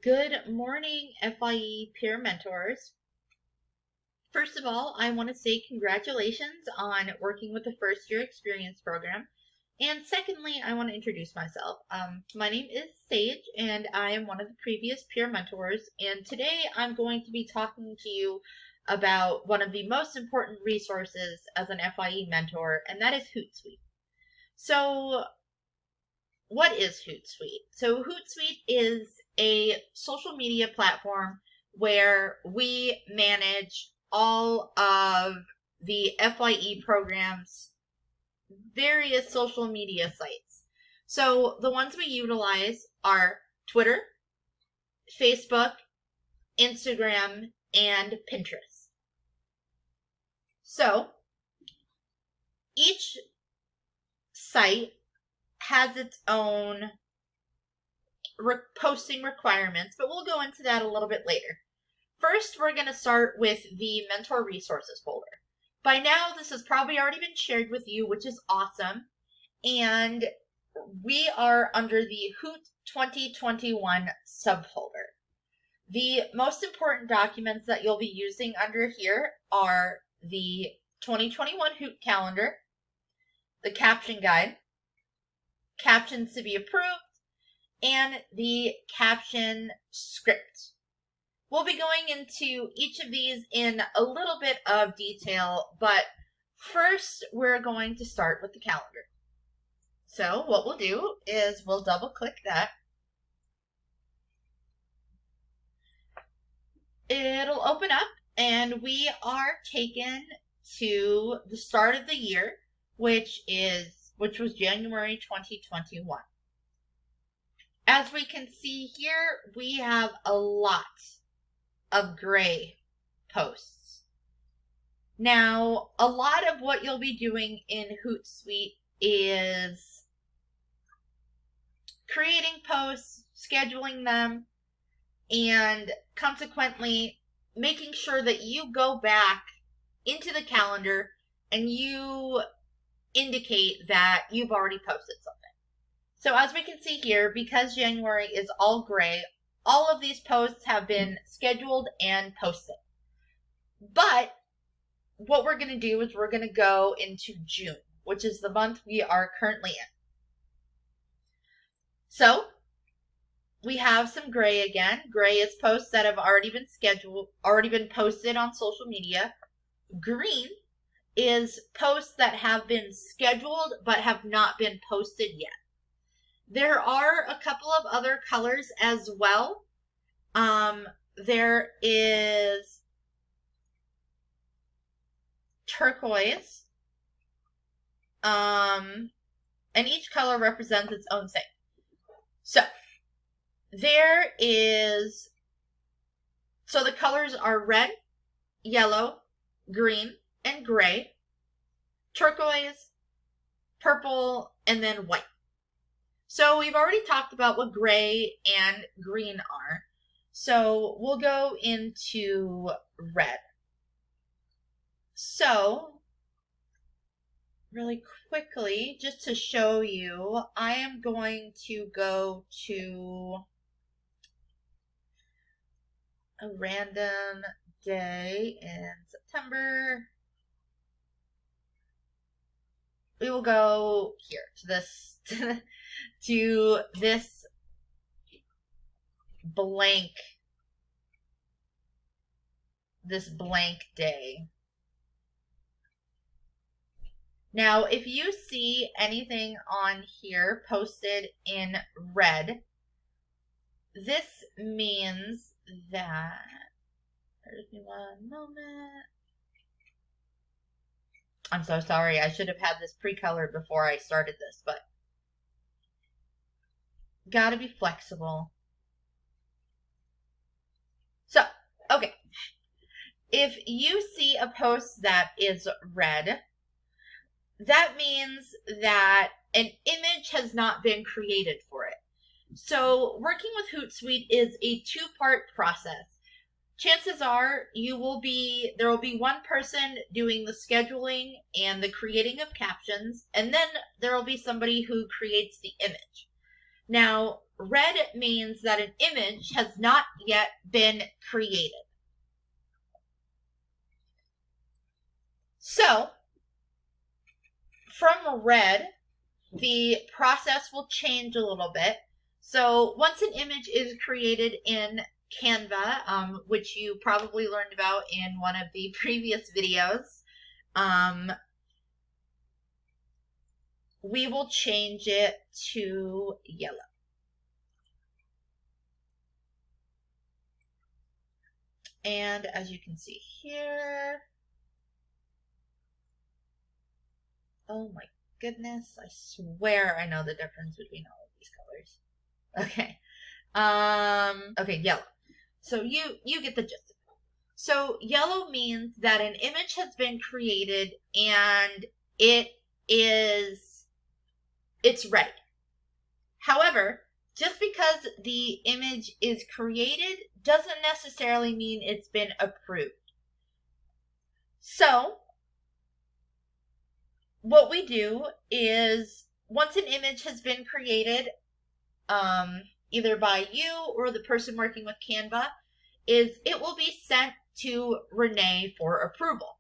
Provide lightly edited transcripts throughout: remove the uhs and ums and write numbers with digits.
Good morning, FIE peer mentors. First of all, I want to say congratulations on working with the first year experience program. And secondly, I want to introduce myself. My name is Sage, and I am one of the previous peer mentors. And today I'm going to be talking to you about one of the most important resources as an FIE mentor, and that is Hootsuite. So, what is Hootsuite? So Hootsuite is a social media platform where we manage all of the FYE programs, various social media sites. So the ones we utilize are Twitter, Facebook, Instagram, and Pinterest. So each site has its own posting requirements, but we'll go into that a little bit later. First, we're going to start with the Mentor Resources folder. By now, this has probably already been shared with you, which is awesome. And we are under the Hoot 2021 subfolder. The most important documents that you'll be using under here are the 2021 Hoot calendar, the caption guide, captions to be approved, and the caption script. We'll be going into each of these in a little bit of detail, but first we're going to start with the calendar. So what we'll do is we'll double click that. It'll open up and we are taken to the start of the year, which was January 2021. As we can see here, we have a lot of gray posts. Now, a lot of what you'll be doing in Hootsuite is creating posts, scheduling them, and consequently making sure that you go back into the calendar and you indicate that you've already posted something. So as we can see here, because January is all gray, all of these posts have been scheduled and posted. But what we're going to do is we're going to go into June, which is the month we are currently in. So we have some gray again. Gray is posts that have already been scheduled, already been posted on social media. Green is posts that have been scheduled but have not been posted yet. There are a couple of other colors as well. There is turquoise, and each color represents its own thing. So the colors are red, yellow, green, and gray, turquoise, purple, and then white. So we've already talked about what gray and green are. So we'll go into red. So really quickly, just to show you, I am going to go to a random day in September. We will go here to this to this blank day. Now, if you see anything on here posted in red, this means that, there's me one moment. I'm so sorry. I should have had this pre-colored before I started this, but gotta be flexible. So, okay. If you see a post that is red, that means that an image has not been created for it. So working with Hootsuite is a two-part process. Chances are there will be one person doing the scheduling and the creating of captions, and then there will be somebody who creates the image. Now, red means that an image has not yet been created. So, from red, the process will change a little bit. So once an image is created in Canva, which you probably learned about in one of the previous videos, we will change it to yellow. And as you can see here, oh my goodness, I swear I know the difference between all of these colors. Okay. Okay, yellow. So you get the gist of it. So yellow means that an image has been created and it's ready. However, just because the image is created doesn't necessarily mean it's been approved. So what we do is once an image has been created, either by you or the person working with Canva, is it will be sent to Renee for approval.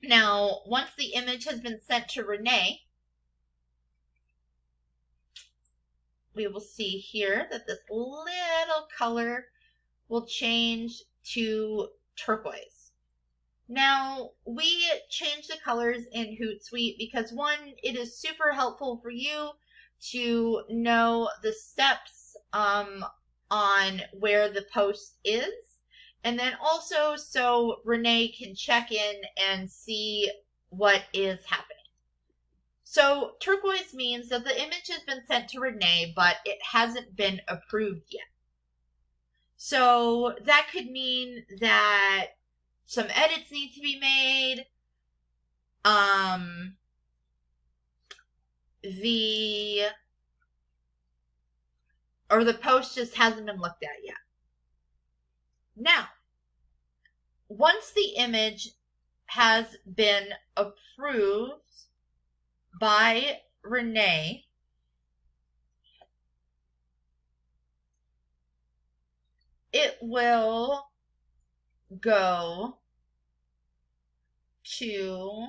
Now, once the image has been sent to Renee, we will see here that this little color will change to turquoise. Now, we change the colors in Hootsuite because one, it is super helpful for you to know the steps on where the post is. And then also so Renee can check in and see what is happening. So turquoise means that the image has been sent to Renee, but it hasn't been approved yet. So that could mean that some edits need to be made. The post just hasn't been looked at yet. Now, once the image has been approved by Renee, it will go to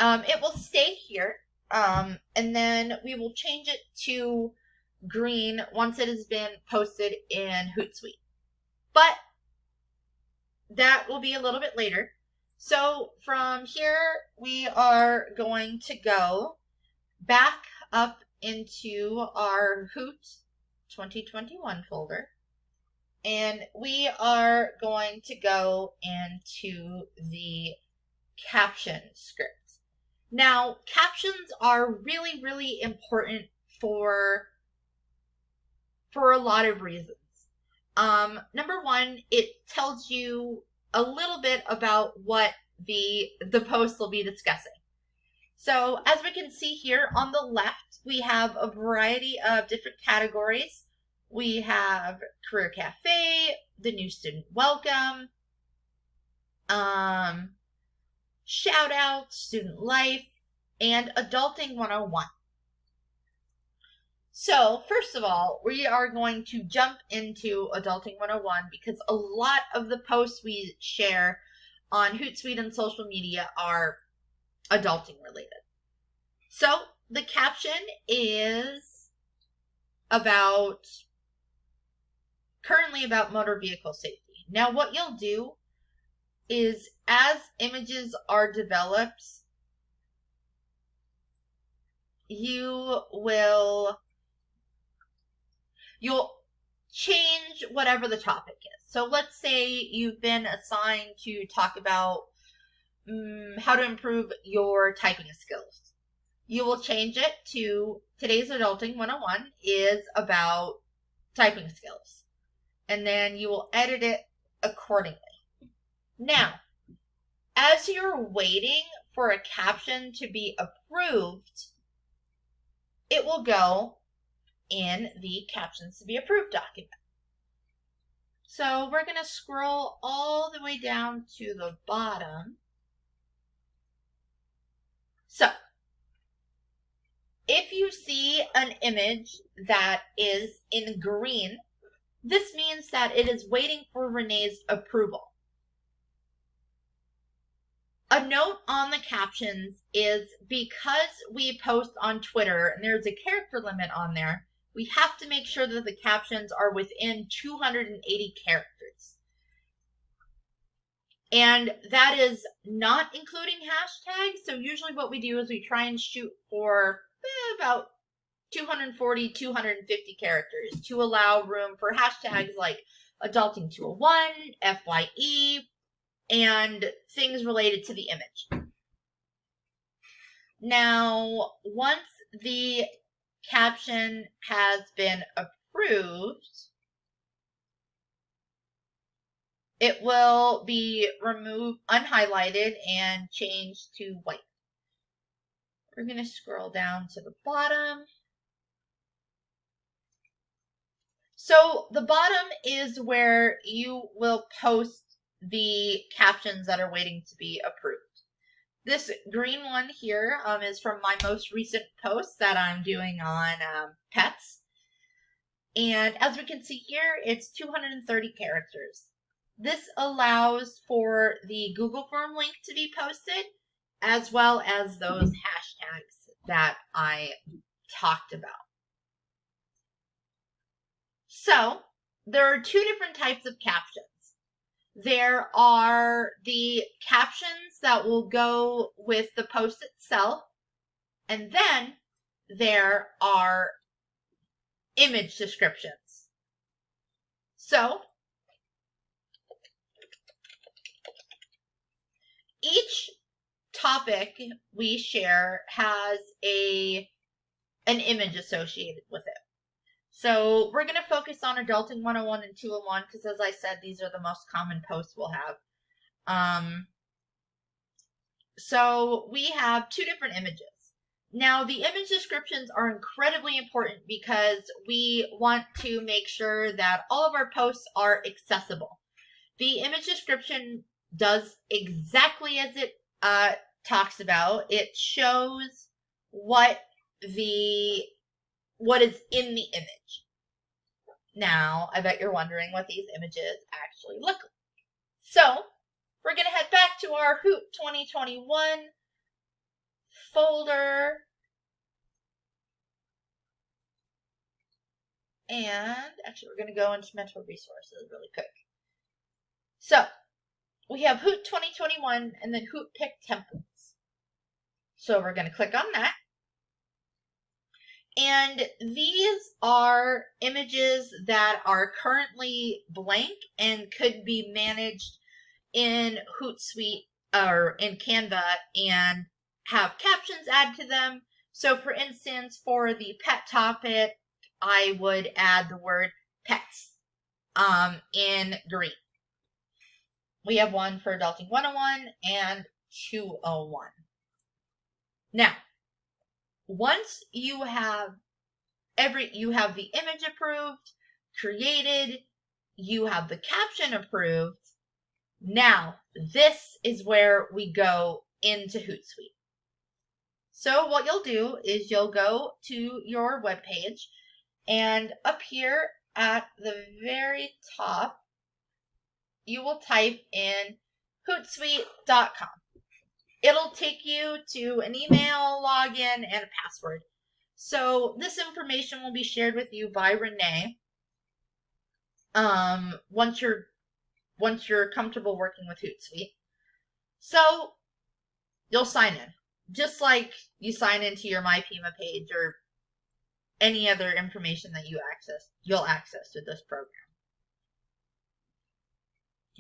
it will stay here, and then we will change it to green once it has been posted in Hootsuite. But that will be a little bit later. So from here, we are going to go back up into our Hoot 2021 folder. And we are going to go into the caption script. Now, captions are really, really important for a lot of reasons. Number one, it tells you a little bit about what the post will be discussing. So as we can see here on the left, we have a variety of different categories. We have Career Cafe, the new student welcome, shout out, student life, and adulting 101. So first of all, we are going to jump into adulting 101 because a lot of the posts we share on Hootsuite and social media are adulting related. So the caption is currently about motor vehicle safety. Now what you'll do is as images are developed, you'll change whatever the topic is. So let's say you've been assigned to talk about how to improve your typing skills. You will change it to today's Adulting 101 is about typing skills. And then you will edit it accordingly. Now, as you're waiting for a caption to be approved, it will go in the captions to be approved document. So we're going to scroll all the way down to the bottom. So if you see an image that is in green, this means that it is waiting for Renee's approval. A note on the captions is because we post on Twitter and there's a character limit on there, we have to make sure that the captions are within 280 characters. And that is not including hashtags. So usually what we do is we try and shoot for about 240, 250 characters to allow room for hashtags like Adulting201, FYE, and things related to the image. Now, once the caption has been approved, it will be removed, unhighlighted, and changed to white. We're going to scroll down to the bottom. So the bottom is where you will post the captions that are waiting to be approved. This green one here is from my most recent post that I'm doing on pets. And as we can see here, it's 230 characters. This allows for the Google form link to be posted, as well as those hashtags that I talked about. So there are two different types of captions. There are the captions that will go with the post itself, and then there are image descriptions. So each topic we share has an image associated with it. So we're going to focus on Adulting 101 and 201 because, as I said, these are the most common posts we'll have. So we have two different images. Now, the image descriptions are incredibly important because we want to make sure that all of our posts are accessible. The image description does exactly as it talks about. It shows what is in the image. Now, I bet you're wondering what these images actually look like. So, we're going to head back to our Hoot 2021 folder. And actually, we're going to go into mental resources really quick. So, we have Hoot 2021 and then Hoot Pick Templates. So, we're going to click on that. And these are images that are currently blank and could be managed in Hootsuite or in Canva and have captions added to them. So for instance, for the pet topic, I would add the word pets in green. We have one for Adulting 101 and 201. Now, once you have the image approved, created, you have the caption approved, now this is where we go into Hootsuite. So what you'll do is you'll go to your webpage, and up here at the very top, you will type in hootsuite.com. It'll take you to an email, login, and a password. So this information will be shared with you by Renee once you're comfortable working with Hootsuite. So you'll sign in, just like you sign into your MyPima page or any other information that you'll access with this program.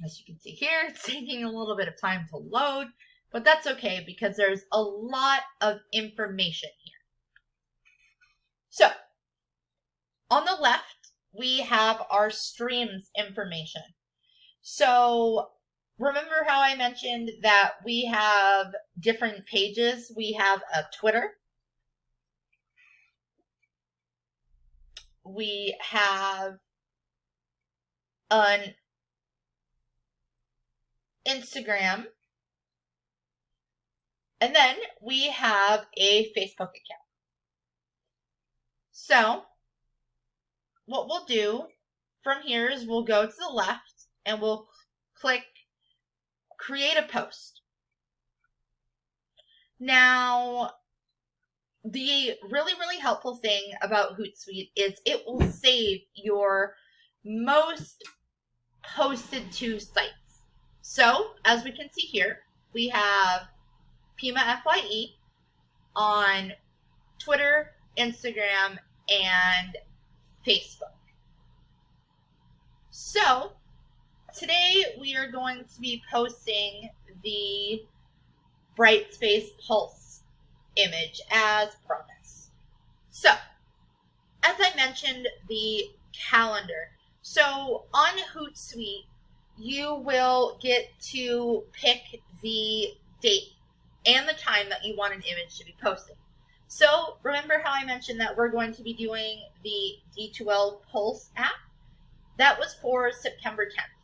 As you can see here, it's taking a little bit of time to load, but that's okay because there's a lot of information here. So, on the left, we have our streams information. So, remember how I mentioned that we have different pages? We have a Twitter. We have an Instagram. And then we have a Facebook account. So what we'll do from here is we'll go to the left and we'll click create a post. Now, the really helpful thing about Hootsuite is it will save your most posted to sites. So, as we can see here, we have Pima FYE on Twitter, Instagram, and Facebook. So, today we are going to be posting the Brightspace Pulse image as promised. So, as I mentioned, the calendar. So, on Hootsuite, you will get to pick the date and the time that you want an image to be posted. So, remember how I mentioned that we're going to be doing the D2L Pulse app? That was for September 10th.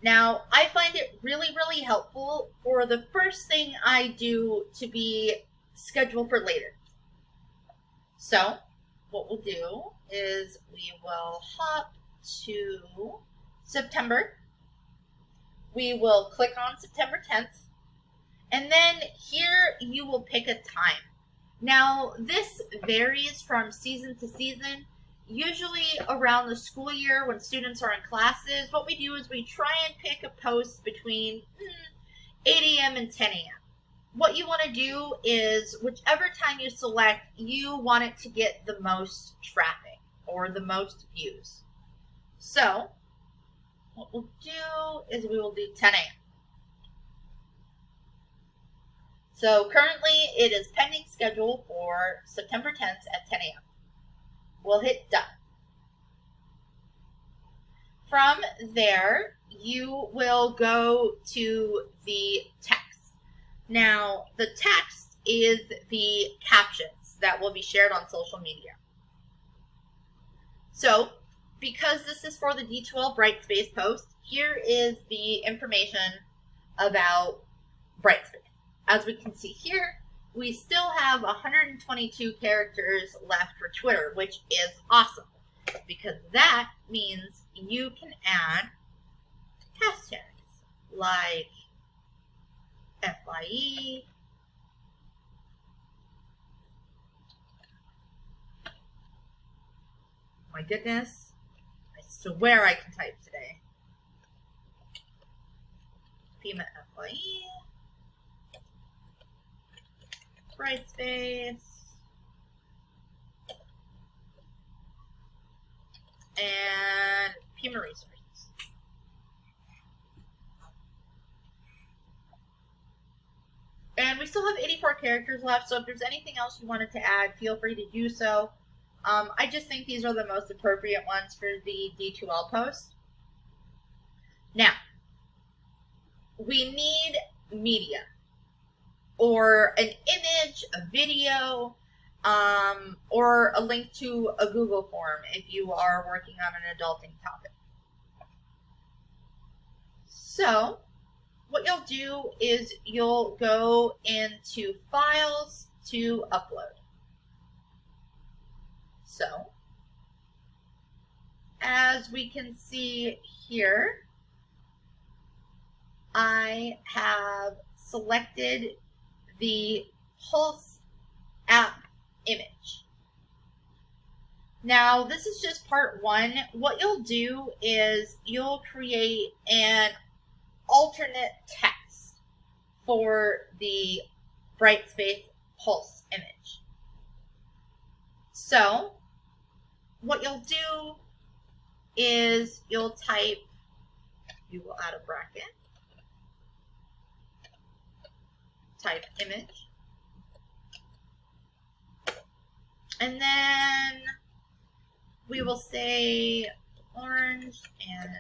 Now, I find it really helpful for the first thing I do to be scheduled for later. So, what we'll do is we will hop to September. We will click on September 10th. And then here you will pick a time. Now, this varies from season to season. Usually around the school year when students are in classes, what we do is we try and pick a post between 8 a.m. and 10 a.m. What you want to do is whichever time you select, you want it to get the most traffic or the most views. So what we'll do is we will do 10 a.m. So currently it is pending schedule for September 10th at 10 a.m. We'll hit done. From there, you will go to the text. Now, the text is the captions that will be shared on social media. So, because this is for the D2L Brightspace post, here is the information about Brightspace. As we can see here, we still have 122 characters left for Twitter, which is awesome because that means you can add hashtags like FYE, my goodness, I swear I can type today, Pima FYE, Brightspace, and Pima Resources. And we still have 84 characters left, so if there's anything else you wanted to add, feel free to do so. I just think these are the most appropriate ones for the D2L post. Now, we need media, or an image, a video, or a link to a Google form if you are working on an adulting topic. So, what you'll do is you'll go into Files to upload. So, as we can see here, I have selected the Pulse app image. Now, this is just part one. What you'll do is you'll create an alternate text for the Brightspace Pulse image. So, what you'll do is you'll type, you will add a bracket, type image, and then we will say orange and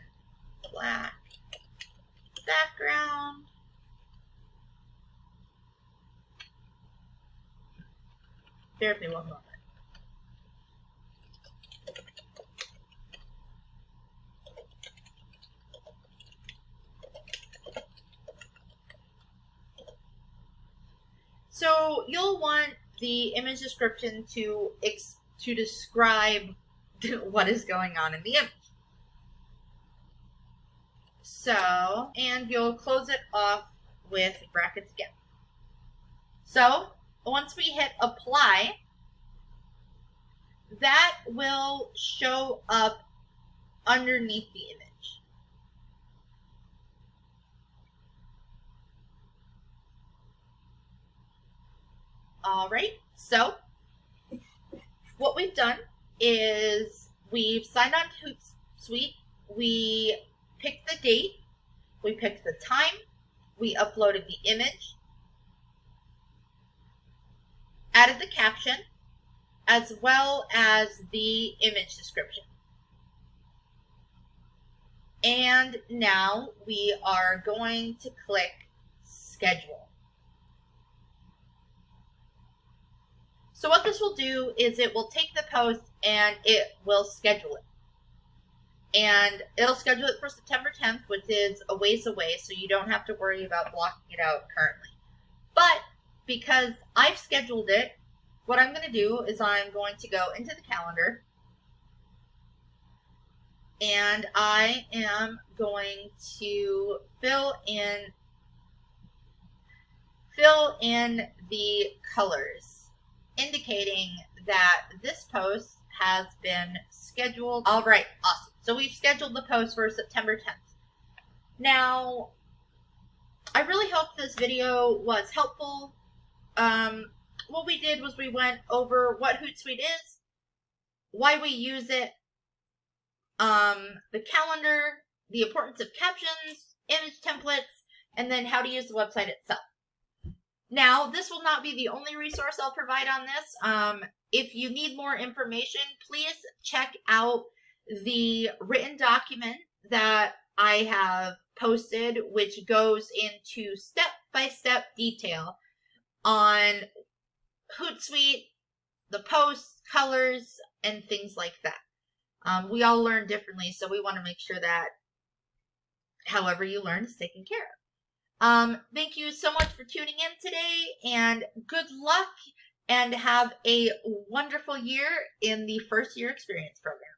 black background. Bear with me one moment. you'll want the image description to describe what is going on in the image. So, and you'll close it off with brackets again. So, once we hit apply, that will show up underneath the image. All right, so what we've done is we've signed on to Hootsuite. We picked the date, we picked the time, we uploaded the image, added the caption, as well as the image description. And now we are going to click schedule. So what this will do is it will take the post and it will schedule it. And it'll schedule it for September 10th, which is a ways away, so you don't have to worry about blocking it out currently. But because I've scheduled it, what I'm going to do is I'm going to go into the calendar and I am going to fill in the colors, indicating that this post has been scheduled. All right, awesome. So we've scheduled the post for September 10th. Now, I really hope this video was helpful. What we did was we went over what Hootsuite is, why we use it, the calendar, the importance of captions, image templates, and then how to use the website itself. Now, this will not be the only resource I'll provide on this. If you need more information, please check out the written document that I have posted, which goes into step-by-step detail on Hootsuite, the posts, colors, and things like that. We all learn differently, so we want to make sure that however you learn is taken care of. Thank you so much for tuning in today, and good luck, and have a wonderful year in the first year experience program.